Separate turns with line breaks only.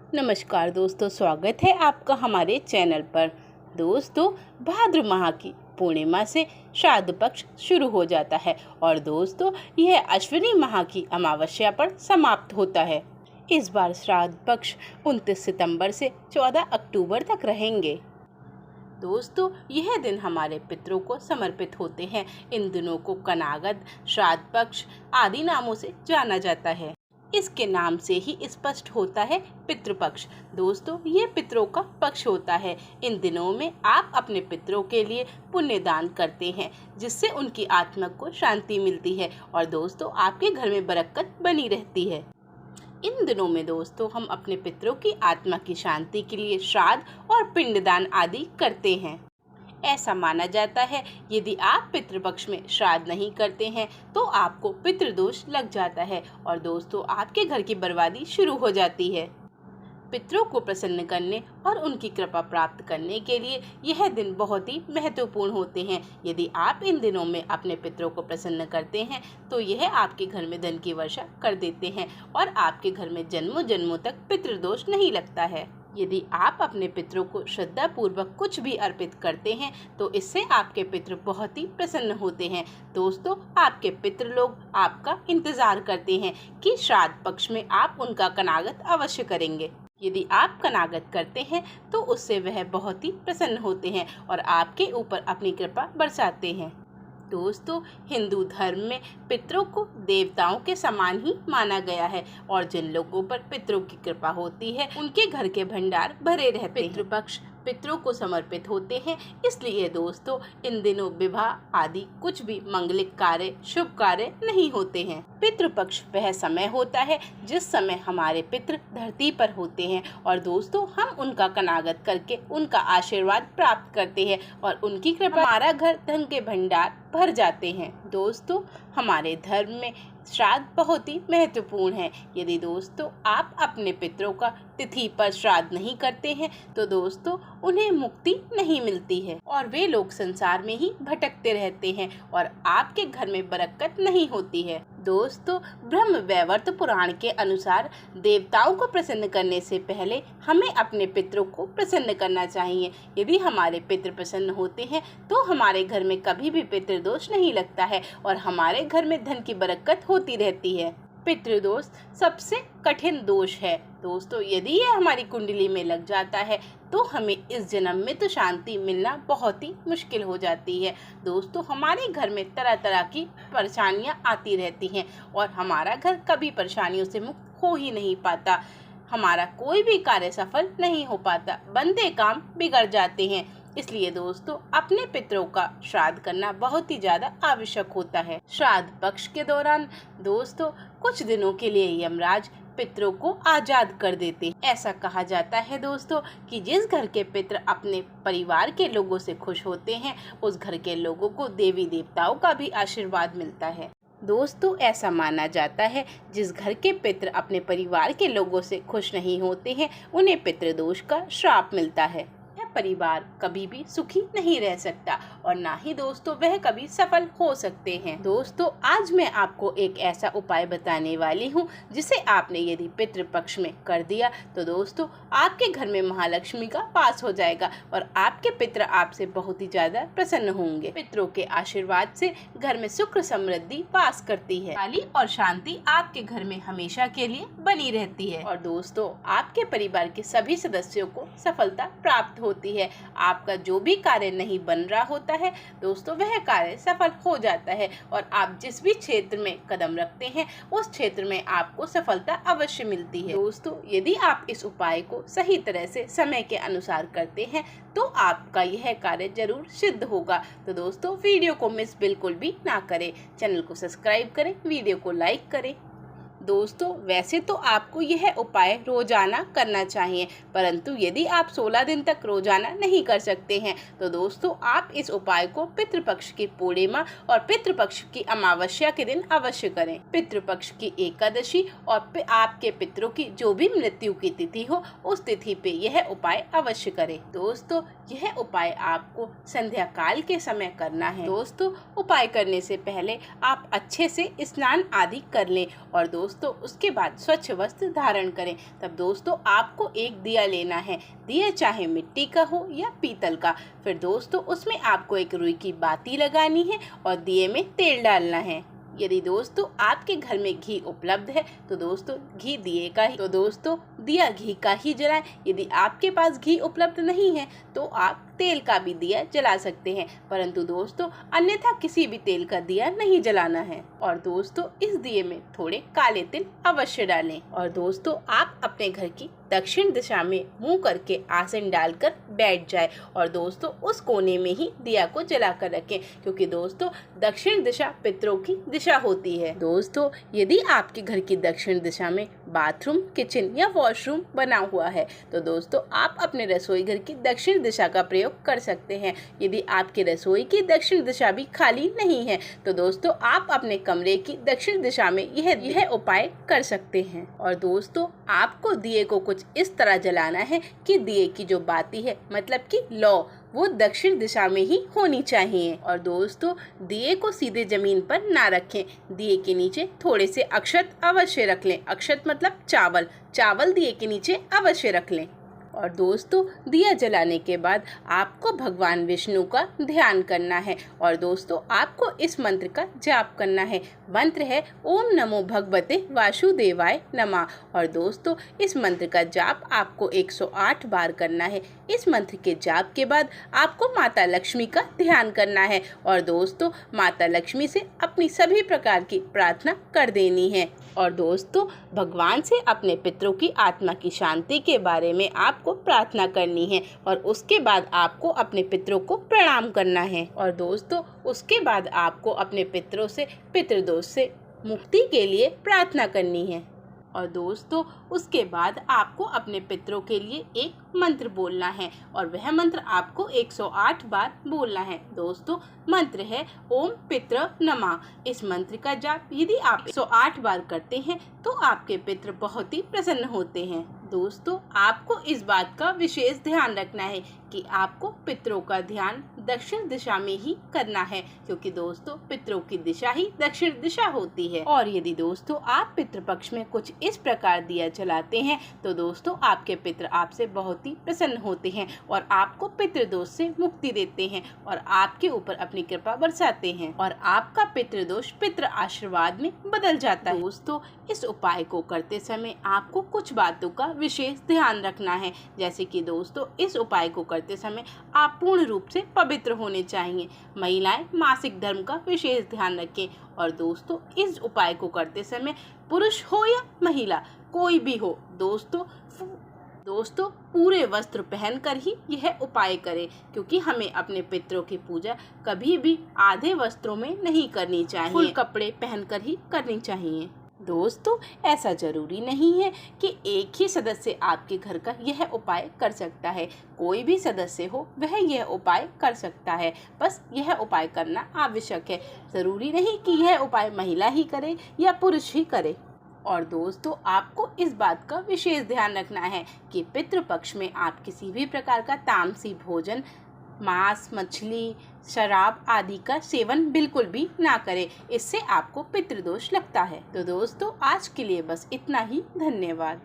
नमस्कार दोस्तों, स्वागत है आपका हमारे चैनल पर। दोस्तों, भाद्र माह की पूर्णिमा से श्राद्ध पक्ष शुरू हो जाता है और दोस्तों यह अश्विनी माह की अमावस्या पर समाप्त होता है। इस बार श्राद्ध पक्ष 29 सितंबर से 14 अक्टूबर तक रहेंगे। दोस्तों, यह दिन हमारे पितरों को समर्पित होते हैं। इन दिनों को कनागद, श्राद्ध पक्ष आदि नामों से जाना जाता है। इसके नाम से ही स्पष्ट होता है पितृपक्ष। दोस्तों, ये पितरों का पक्ष होता है। इन दिनों में आप अपने पितरों के लिए पुण्य दान करते हैं, जिससे उनकी आत्मा को शांति मिलती है और दोस्तों आपके घर में बरकत बनी रहती है। इन दिनों में दोस्तों हम अपने पितरों की आत्मा की शांति के लिए श्राद्ध और पिंडदान आदि करते हैं। ऐसा माना जाता है यदि आप पितृपक्ष में श्राद्ध नहीं करते हैं तो आपको पितृदोष लग जाता है और दोस्तों आपके घर की बर्बादी शुरू हो जाती है। पितरों को प्रसन्न करने और उनकी कृपा प्राप्त करने के लिए यह दिन बहुत ही महत्वपूर्ण होते हैं। यदि आप इन दिनों में अपने पितरों को प्रसन्न करते हैं तो यह आपके घर में धन की वर्षा कर देते हैं और आपके घर में जन्मों जन्मों तक पितृदोष नहीं लगता है। यदि आप अपने पितरों को श्रद्धा पूर्वक कुछ भी अर्पित करते हैं तो इससे आपके पितृ बहुत ही प्रसन्न होते हैं। दोस्तों, आपके पितृ लोग आपका इंतजार करते हैं कि श्राद्ध पक्ष में आप उनका कनागत अवश्य करेंगे। यदि आप कनागत करते हैं तो उससे वह बहुत ही प्रसन्न होते हैं और आपके ऊपर अपनी कृपा बरसाते हैं। दोस्तों, हिंदू धर्म में पितरों को देवताओं के समान ही माना गया है और जिन लोगों पर पितरों की कृपा होती है उनके घर के भंडार भरे रहते हैं। पितृपक्ष पितरों को समर्पित होते हैं, इसलिए दोस्तों इन दिनों विवाह आदि कुछ भी मंगलिक कार्य, शुभ कार्य नहीं होते हैं। पितृपक्ष वह समय होता है जिस समय हमारे पितृ धरती पर होते हैं और दोस्तों हम उनका कनागत करके उनका आशीर्वाद प्राप्त करते हैं और उनकी कृपा हमारा घर धन के भंडार भर जाते हैं। दोस्तों, हमारे धर्म में श्राद्ध बहुत ही महत्वपूर्ण है। यदि दोस्तों आप अपने पितरों का तिथि पर श्राद्ध नहीं करते हैं तो दोस्तों उन्हें मुक्ति नहीं मिलती है और वे लोग संसार में ही भटकते रहते हैं और आपके घर में बरकत नहीं होती है। दोस्तों, ब्रह्म वैवर्त पुराण के अनुसार देवताओं को प्रसन्न करने से पहले हमें अपने पितरों को प्रसन्न करना चाहिए। यदि हमारे पितृ प्रसन्न होते हैं तो हमारे घर में कभी भी पितृदोष नहीं लगता है और हमारे घर में धन की बरकत होती रहती है। पितृदोष सबसे कठिन दोष है। दोस्तों, यदि यह हमारी कुंडली में लग जाता है तो हमें इस जन्म में तो शांति मिलना बहुत ही मुश्किल हो जाती है। दोस्तों, हमारे घर में तरह तरह की परेशानियां आती रहती हैं और हमारा घर कभी परेशानियों से मुक्त हो ही नहीं पाता। हमारा कोई भी कार्य सफल नहीं हो पाता, बनते काम बिगड़ जाते हैं। इसलिए दोस्तों अपने पितरों का श्राद्ध करना बहुत ही ज्यादा आवश्यक होता है। श्राद्ध पक्ष के दौरान दोस्तों कुछ दिनों के लिए यमराज पितरों को आजाद कर देते हैं। ऐसा कहा जाता है दोस्तों कि जिस घर के पितर अपने परिवार के लोगों से खुश होते हैं उस घर के लोगों को देवी देवताओं का भी आशीर्वाद मिलता है। दोस्तों, ऐसा माना जाता है जिस घर के पितर अपने परिवार के लोगों से खुश नहीं होते हैं उन्हें पितृदोष का श्राप मिलता है। परिवार कभी भी सुखी नहीं रह सकता और ना ही दोस्तों वह कभी सफल हो सकते हैं। दोस्तों, आज मैं आपको एक ऐसा उपाय बताने वाली हूँ जिसे आपने यदि पितृपक्ष में कर दिया तो दोस्तों आपके घर में महालक्ष्मी का वास हो जाएगा और आपके पितर आपसे बहुत ही ज्यादा प्रसन्न होंगे। पितरों के आशीर्वाद से घर में सुख समृद्धि वास करती है, खुशहाली और शांति आपके घर में हमेशा के लिए बनी रहती है और दोस्तों आपके परिवार के सभी सदस्यों को सफलता प्राप्त होती है। आपका जो भी कार्य नहीं बन रहा होता है दोस्तों वह कार्य सफल हो जाता है और आप जिस भी क्षेत्र में कदम रखते हैं उस क्षेत्र में आपको सफलता अवश्य मिलती है। दोस्तों, यदि आप इस उपाय को सही तरह से समय के अनुसार करते हैं तो आपका यह कार्य जरूर सिद्ध होगा। तो दोस्तों वीडियो को मिस बिल्कुल भी ना करें, चैनल को सब्सक्राइब करें, वीडियो को लाइक करें। दोस्तों, वैसे तो आपको यह उपाय रोजाना करना चाहिए, परंतु यदि आप 16 दिन तक रोजाना नहीं कर सकते हैं तो दोस्तों आप इस उपाय को पितृपक्ष की पूर्णिमा और पितृपक्ष की अमावस्या के दिन अवश्य करें। पितृपक्ष की एकादशी और आपके पितरों की जो भी मृत्यु की तिथि हो उस तिथि पे यह उपाय अवश्य करें। दोस्तों, यह उपाय आपको संध्या काल के समय करना है। दोस्तों, उपाय करने से पहले आप अच्छे से स्नान आदि कर लें और दोस्तों दोस्तों उसके बाद स्वच्छ वस्त्र धारण करें। तब दोस्तों आपको एक दिया लेना है। दिया चाहे मिट्टी का हो या पीतल का। फिर दोस्तों उसमें आपको एक रुई की बाती लगानी है और दिए में तेल डालना है। यदि दोस्तों आपके घर में घी उपलब्ध है तो दोस्तों घी दिए का ही, तो दोस्तों दिया घी का ही जलाएं। यदि आपके पास घी उपलब्ध नहीं है तो आप तेल का भी दिया जला सकते हैं, परंतु दोस्तों अन्यथा किसी भी तेल का दिया नहीं जलाना है। और दोस्तों इस दिए में थोड़े काले तिल अवश्य डालें। और दोस्तों आप अपने घर की दक्षिण दिशा में मुंह करके आसन डालकर बैठ जाए और दोस्तों उस कोने में ही दिया को जला कर रखें, क्योंकि दोस्तों दक्षिण दिशा पितरों की दिशा होती है। दोस्तों यदि आपके घर की दक्षिण दिशा में बाथरूम, किचन या वॉशरूम बना हुआ है तो दोस्तों आप अपने रसोई घर की दक्षिण दिशा का प्रयोग कर सकते हैं। यदि आपकी रसोई की दक्षिण दिशा भी खाली नहीं है तो दोस्तों आप अपने कमरे की दक्षिण दिशा में यह उपाय कर सकते हैं। और दोस्तों आपको दिए को कुछ इस तरह जलाना है कि दिए की जो बाती है मतलब कि लौ वो दक्षिण दिशा में ही होनी चाहिए। और दोस्तों दिए को सीधे जमीन पर ना रखें। दिए के नीचे थोड़े से अक्षत अवश्य रख लें। अक्षत मतलब चावल दिए के नीचे अवश्य रख लें। और दोस्तों दिया जलाने के बाद आपको भगवान विष्णु का ध्यान करना है और दोस्तों आपको इस मंत्र का जाप करना है। मंत्र है ओम नमो भगवते वासुदेवाय नमः। और दोस्तों इस मंत्र का जाप आपको 108 बार करना है। इस मंत्र के जाप के बाद आपको माता लक्ष्मी का ध्यान करना है और दोस्तों माता लक्ष्मी से अपनी सभी प्रकार की प्रार्थना कर देनी है। और दोस्तों भगवान से अपने पितरों की आत्मा की शांति के बारे में आपको प्रार्थना करनी है और उसके बाद आपको अपने पितरों को प्रणाम करना है। और दोस्तों उसके बाद आपको अपने पितरों से पितृदोष से मुक्ति के लिए प्रार्थना करनी है। और दोस्तों उसके बाद आपको अपने पितरों के लिए एक मंत्र बोलना है और वह मंत्र आपको 108 बार बोलना है। दोस्तों मंत्र है ओम पितृ नमः। इस मंत्र का जाप यदि आप 108 बार करते हैं तो आपके पितृ बहुत ही प्रसन्न होते हैं। दोस्तों आपको इस बात का विशेष ध्यान रखना है कि आपको पितरों का ध्यान दक्षिण दिशा में ही करना है, क्योंकि दोस्तों पितरों की दिशा ही दक्षिण दिशा होती है। और यदि दोस्तों आप पितृपक्ष में कुछ इस प्रकार दिया जलाते हैं तो दोस्तों आपके पितृ आपसे बहुत ही प्रसन्न होते हैं और आपको पितृदोष से मुक्ति देते हैं और आपके ऊपर अपनी कृपा बरसाते हैं और आपका पितृदोष पितृ आशीर्वाद में बदल जाता है। दोस्तों इस उपाय को करते समय आपको कुछ बातों का विशेष ध्यान रखना है, जैसे कि दोस्तों इस उपाय को करते समय आप पूर्ण रूप से पवित्र होने चाहिए। महिलाएं मासिक धर्म का विशेष ध्यान रखें। और दोस्तों इस उपाय को करते समय पुरुष हो या महिला कोई भी हो दोस्तों पूरे वस्त्र पहनकर ही यह उपाय करें, क्योंकि हमें अपने पितरों की पूजा कभी भी आधे वस्त्रों में नहीं करनी चाहिए, फुल कपड़े पहनकर ही करनी चाहिए। दोस्तों ऐसा जरूरी नहीं है कि एक ही सदस्य आपके घर का यह उपाय कर सकता है। कोई भी सदस्य हो वह यह उपाय कर सकता है, बस यह उपाय करना आवश्यक है। जरूरी नहीं कि यह उपाय महिला ही करे या पुरुष ही करे। और दोस्तों आपको इस बात का विशेष ध्यान रखना है कि पितृपक्ष में आप किसी भी प्रकार का तामसी भोजन, मांस, मछली, शराब आदि का सेवन बिल्कुल भी ना करें, इससे आपको पितृदोष लगता है। तो दोस्तों आज के लिए बस इतना ही। धन्यवाद।